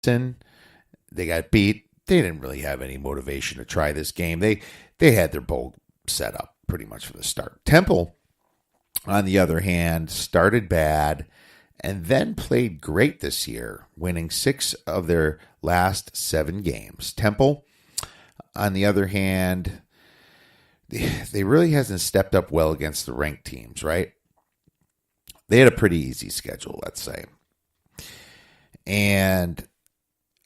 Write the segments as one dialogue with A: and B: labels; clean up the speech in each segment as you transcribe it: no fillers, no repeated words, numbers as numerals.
A: They got beat. They didn't really have any motivation to try this game. They had their bowl set up pretty much from the start. Temple, on the other hand, started bad and then played great this year, winning 6 of their last 7 games. Temple, on the other hand, they really hasn't stepped up well against the ranked teams, right? They had a pretty easy schedule, let's say. And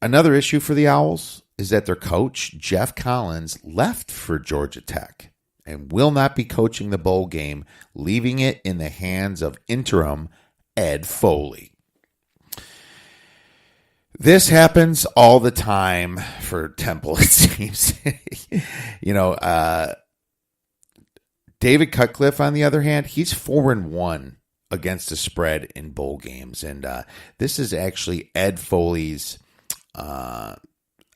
A: another issue for the Owls is that their coach, Jeff Collins, left for Georgia Tech and will not be coaching the bowl game, leaving it in the hands of interim Ed Foley. This happens all the time for Temple, it seems. David Cutcliffe, on the other hand, he's 4-1 against the spread in bowl games. And this is actually Ed Foley's, I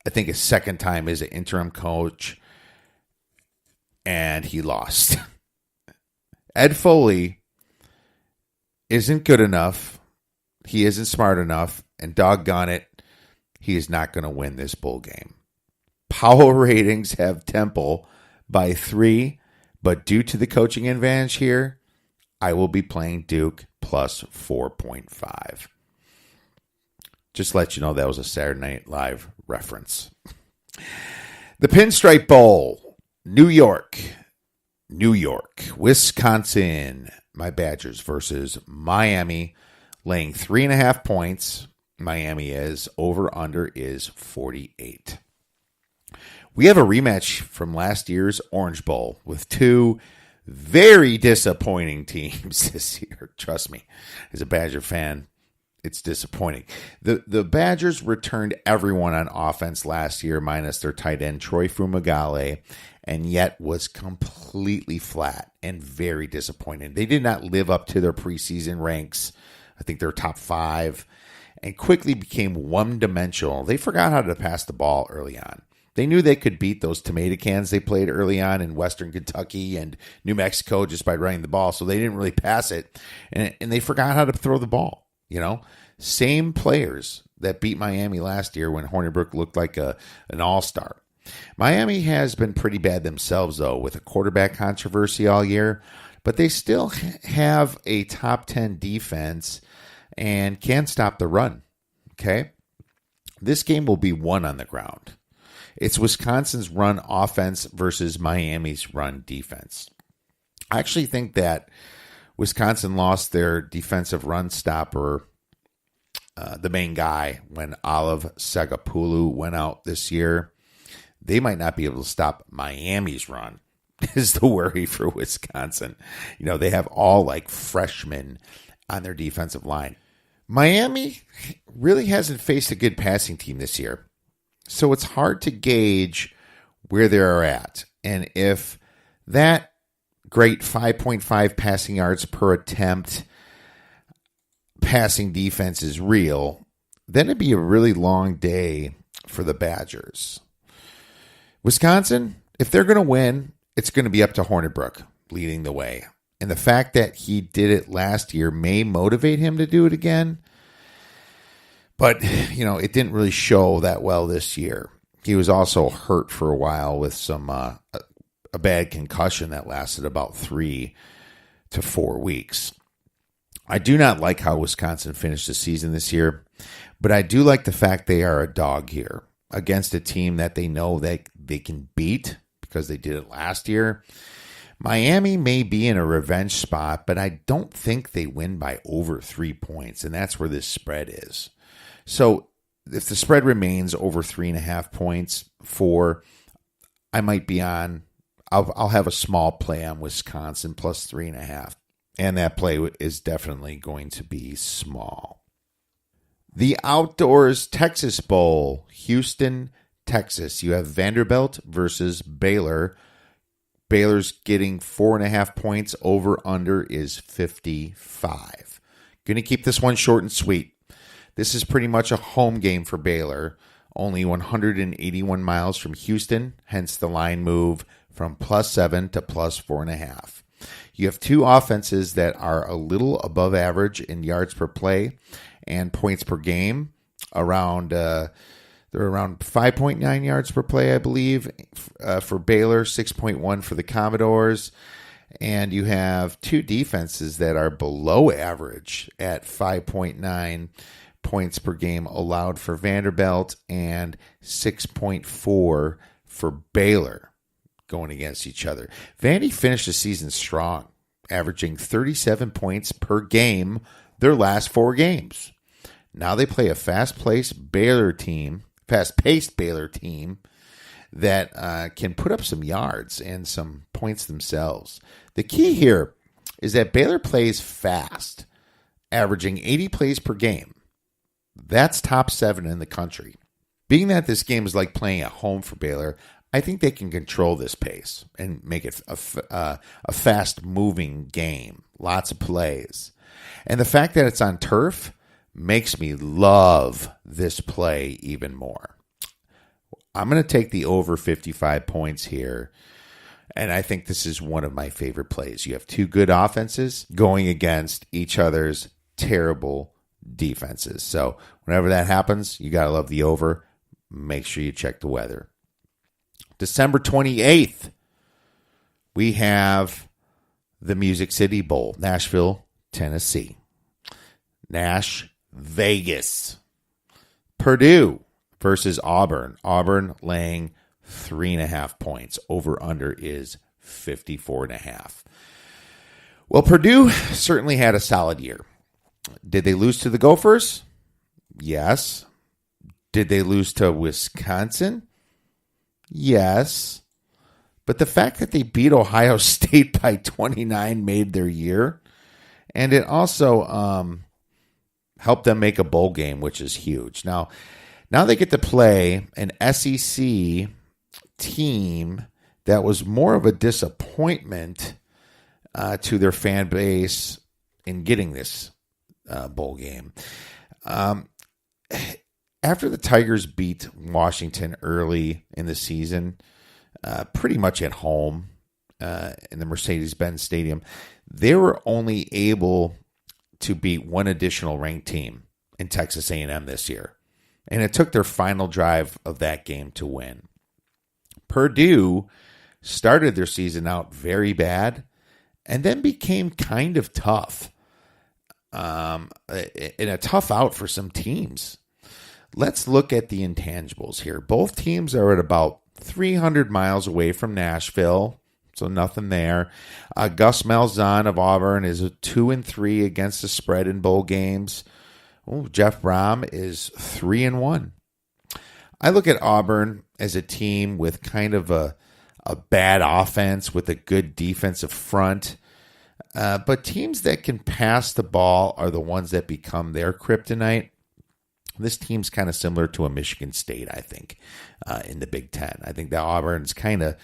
A: think, his second time as an interim coach, and he lost. Ed Foley isn't good enough. He isn't smart enough. And doggone it, he is not going to win this bowl game. Power ratings have Temple by 3, but due to the coaching advantage here, I will be playing Duke plus 4.5. Just to let you know, that was a Saturday Night Live reference. The Pinstripe Bowl, New York, Wisconsin, my Badgers versus Miami, laying 3.5 points. Miami is. Over-under is 48. We have a rematch from last year's Orange Bowl with 2 very disappointing teams this year. Trust me, as a Badger fan, it's disappointing. The Badgers returned everyone on offense last year, minus their tight end, Troy Fumagalli, and yet was completely flat and very disappointing. They did not live up to their preseason ranks. I think they're top 5, and quickly became one-dimensional. They forgot how to pass the ball early on. They knew they could beat those tomato cans they played early on in Western Kentucky and New Mexico just by running the ball, so they didn't really pass it, and they forgot how to throw the ball. Same players that beat Miami last year when Hornibrook looked like an all-star. Miami has been pretty bad themselves, though, with a quarterback controversy all year, but they still have a top 10 defense and can stop the run. Okay? This game will be won on the ground. It's Wisconsin's run offense versus Miami's run defense. I actually think that Wisconsin lost their defensive run stopper, the main guy, when Olive Sagapulu went out this year. They might not be able to stop Miami's run, is the worry for Wisconsin. They have all like freshmen on their defensive line. Miami really hasn't faced a good passing team this year, so it's hard to gauge where they're at. And if that great 5.5 passing yards per attempt passing defense is real, then it'd be a really long day for the Badgers. Wisconsin, if they're going to win, it's going to be up to Hornibrook leading the way. And the fact that he did it last year may motivate him to do it again. But, it didn't really show that well this year. He was also hurt for a while with some a bad concussion that lasted about 3 to 4 weeks. I do not like how Wisconsin finished the season this year, but I do like the fact they are a dog here against a team that they know that they can beat because they did it last year. Miami may be in a revenge spot, but I don't think they win by over 3 points, and that's where this spread is. So if the spread remains over 3.5 points, 4, I might be on. I'll have a small play on Wisconsin plus 3.5, and that play is definitely going to be small. The Outdoors Texas Bowl, Houston, Texas. You have Vanderbilt versus Baylor. Baylor's getting 4.5 points. Over under is 55. Going to keep this one short and sweet. This is pretty much a home game for Baylor. Only 181 miles from Houston, hence the line move from +7 to +4.5. You have 2 offenses that are a little above average in yards per play and points per game. around they're around 5.9 yards per play, I believe, for Baylor, 6.1 for the Commodores. And you have two defenses that are below average at 5.9 points per game allowed for Vanderbilt and 6.4 for Baylor going against each other. Vandy finished the season strong, averaging 37 points per game their last 4 games. Now they play a fast-paced Baylor team that can put up some yards and some points themselves. The key here is that Baylor plays fast, averaging 80 plays per game. That's top 7 in the country. Being that this game is like playing at home for Baylor, I think they can control this pace and make it a fast-moving game. Lots of plays. And the fact that it's on turf makes me love this play even more. I'm going to take the over 55 points here, and I think this is one of my favorite plays. You have two good offenses going against each other's terrible defenses. So whenever that happens, you got to love the over. Make sure you check the weather. December 28th, we have the Music City Bowl, Nashville, Tennessee. Nash, Vegas. Purdue versus Auburn. Auburn laying 3.5 points. Over under is 54.5. Well, Purdue certainly had a solid year. Did they lose to the Gophers? Yes. Did they lose to Wisconsin? Yes. But the fact that they beat Ohio State by 29 made their year. And it also helped them make a bowl game, which is huge. Now they get to play an SEC team that was more of a disappointment to their fan base in getting this bowl game. After the Tigers beat Washington early in the season, pretty much at home in the Mercedes-Benz Stadium, they were only able to beat one additional ranked team in Texas A&M this year. And it took their final drive of that game to win. Purdue started their season out very bad and then became kind of tough. And a tough out for some teams. Let's look at the intangibles here. Both teams are at about 300 miles away from Nashville, so nothing there. Gus Malzahn of Auburn is a 2-3 against the spread in bowl games. Jeff Brom is 3-1. I look at Auburn as a team with kind of a bad offense with a good defensive front. But teams that can pass the ball are the ones that become their kryptonite. This team's kind of similar to a Michigan State, I think, in the Big Ten. I think that Auburn's kind of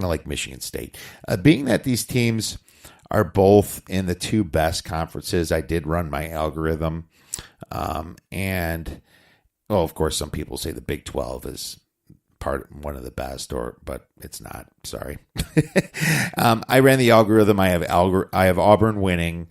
A: like Michigan State. Being that these teams are both in the two best conferences, I did run my algorithm. And, well, of course, some people say the Big 12 is one of the best, but it's not. Sorry. I ran the algorithm. I have Auburn winning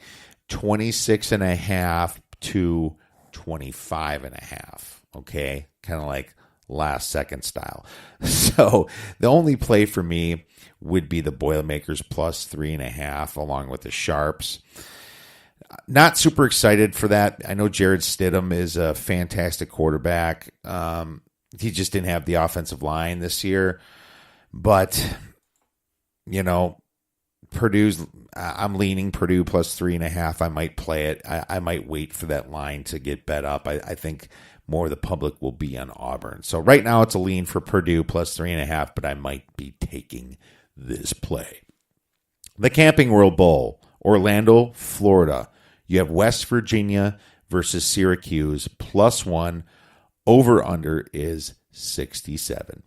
A: 26.5 to 25.5. Okay, kind of like last second style. So the only play for me would be the Boilermakers plus 3.5 along with the Sharps. Not super excited for that. I know Jared Stidham is a fantastic quarterback. He just didn't have the offensive line this year. But, I'm leaning Purdue plus 3.5. I might play it. I might wait for that line to get bet up. I think more of the public will be on Auburn. So right now it's a lean for Purdue plus 3.5, but I might be taking this play. The Camping World Bowl, Orlando, Florida. You have West Virginia versus Syracuse, +1. Over-under is 67.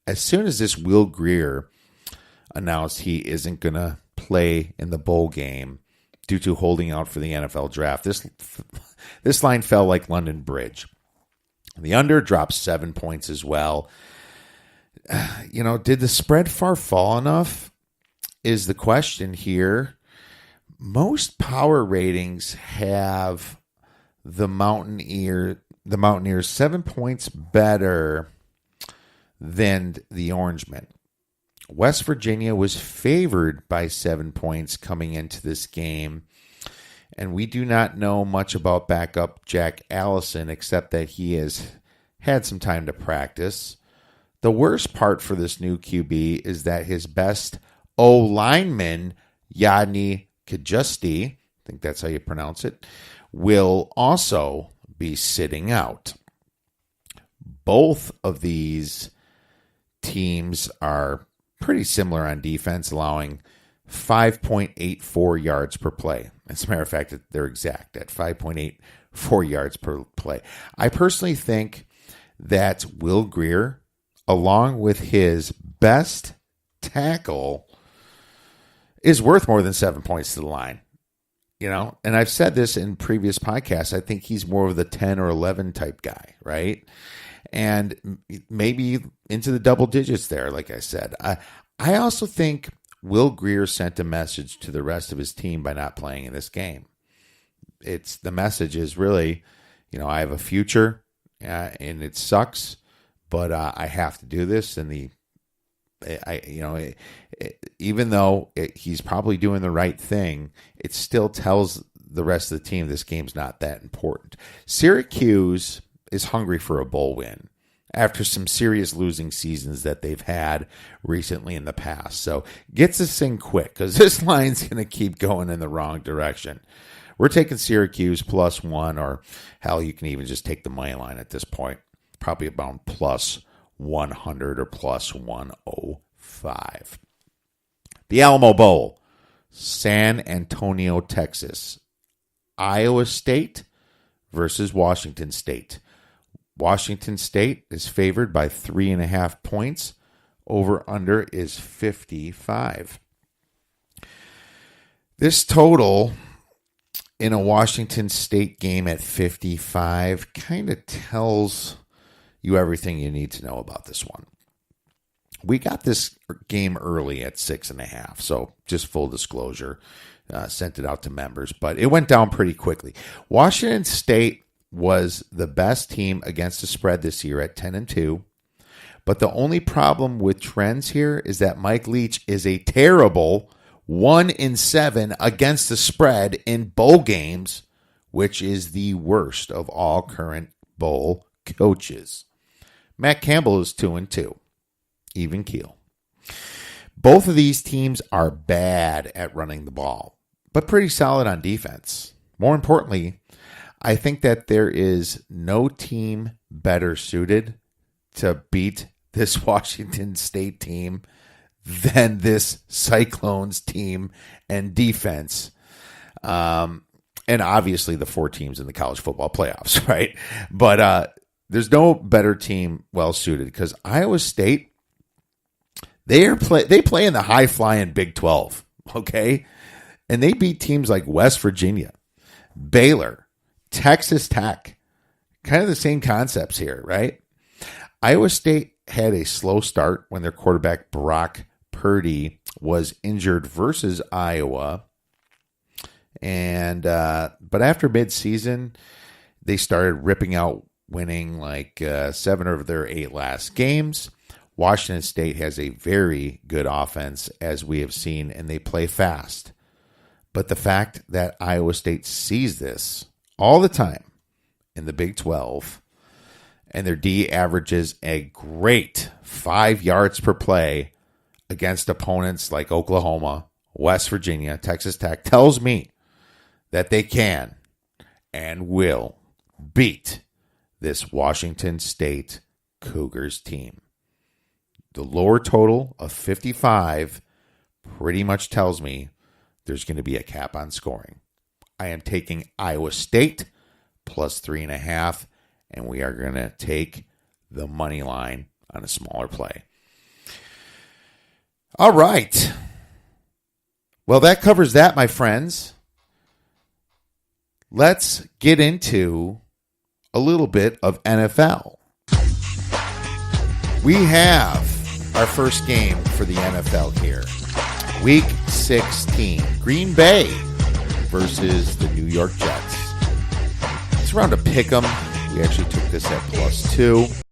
A: As soon as this Will Grier announced he isn't going to play in the bowl game due to holding out for the NFL draft, this line fell like London Bridge. The under dropped 7 points as well. Did the spread far fall enough is the question here. Most power ratings have the Mountaineers the Mountaineers 7 points better than the Orangemen. West Virginia was favored by 7 points coming into this game, and we do not know much about backup Jack Allison except that he has had some time to practice. The worst part for this new QB is that his best O-lineman, Yadni Kajusti, I think that's how you pronounce it, will also be sitting out. Both of these teams are pretty similar on defense, allowing 5.84 yards per play. As a matter of fact, they're exact at 5.84 yards per play. I personally think that Will Grier, along with his best tackle, is worth more than 7 points to the line. You know, and I've said this in previous podcasts. I think he's more of the 10 or 11 type guy, right? And maybe into the double digits there, like I said. I also think Will Grier sent a message to the rest of his team by not playing in this game. The message is really, you know, I have a future, and it sucks, but I have to do this. And even though he's probably doing the right thing, it still tells the rest of the team this game's not that important. Syracuse is hungry for a bowl win after some serious losing seasons that they've had recently in the past. So gets this thing quick because this line's going to keep going in the wrong direction. We're taking Syracuse +1, or hell, you can even just take the money line at this point. Probably about +100 or +105. The Alamo Bowl, San Antonio, Texas. Iowa State versus Washington State. Washington State is favored by 3.5 points. Over-under is 55. This total in a Washington State game at 55 kind of tells you everything you need to know about this one. We got this game early at 6.5, so just full disclosure, sent it out to members, but it went down pretty quickly. Washington State was the best team against the spread this year at 10-2, but the only problem with trends here is that Mike Leach is a terrible 1-7 against the spread in bowl games, which is the worst of all current bowl coaches. Matt Campbell is 2-2. Even keel. Both of these teams are bad at running the ball, but pretty solid on defense. More importantly, I think that there is no team better suited to beat this Washington State team than this Cyclones team and defense. And obviously the 4 teams in the college football playoffs, right? But there's no better team well suited because Iowa State, they play in the high-flying Big 12, okay? And they beat teams like West Virginia, Baylor, Texas Tech. Kind of the same concepts here, right? Iowa State had a slow start when their quarterback Brock Purdy was injured versus Iowa. And but after midseason, they started ripping out, winning like 7 of their 8 last games. Washington State has a very good offense, as we have seen, and they play fast. But the fact that Iowa State sees this all the time in the Big 12, and their D averages a great 5 yards per play against opponents like Oklahoma, West Virginia, Texas Tech, tells me that they can and will beat this Washington State Cougars team. The lower total of 55 pretty much tells me there's going to be a cap on scoring. I am taking Iowa State +3.5, and we are going to take the money line on a smaller play. All right. Well, that covers that, my friends. Let's get into a little bit of NFL. We have our first game for the NFL here. Week 16. Green Bay versus the New York Jets. It's around to pick 'em. We actually took this at +2.